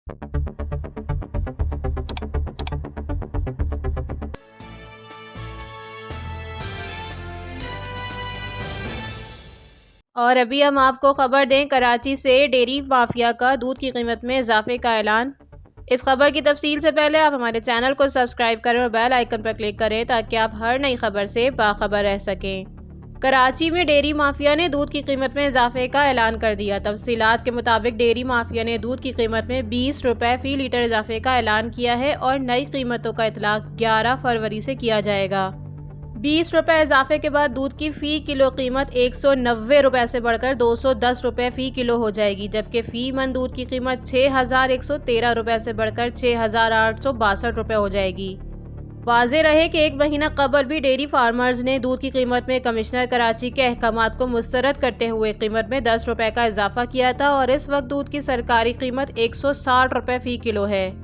और अभी हम आपको खबर दें, कराची से डेयरी माफिया का दूध की कीमत में इजाफे का ऐलान। इस खबर की तफसील से पहले आप हमारे चैनल को सब्सक्राइब करें और बेल आइकन पर क्लिक करें ताकि आप हर नई खबर से बाखबर रह सकें। कराची में डेयरी माफिया ने दूध की कीमत में इजाफे का ऐलान कर दिया। तफसीलात के मुताबिक डेयरी माफिया ने दूध की कीमत में 20 रुपए फी लीटर इजाफे का ऐलान किया है और नई कीमतों का इतलाक 11 फरवरी से किया जाएगा। 20 रुपए इजाफे के बाद दूध की फ़ी किलो कीमत 190 रुपए से बढ़कर 210 रुपए फ़ी किलो हो जाएगी, जबकि फ़ी मन दूध की कीमत 6113 रुपए से बढ़कर 6862 रुपए हो जाएगी। वाज़ेह रहे कि एक महीना कबल भी डेयरी फार्मर्स ने दूध की कीमत में कमिश्नर कराची के अहकामात को मुस्तरद करते हुए कीमत में 10 रुपए का इजाफा किया था और इस वक्त दूध की सरकारी कीमत 160 रुपए फ़ी किलो है।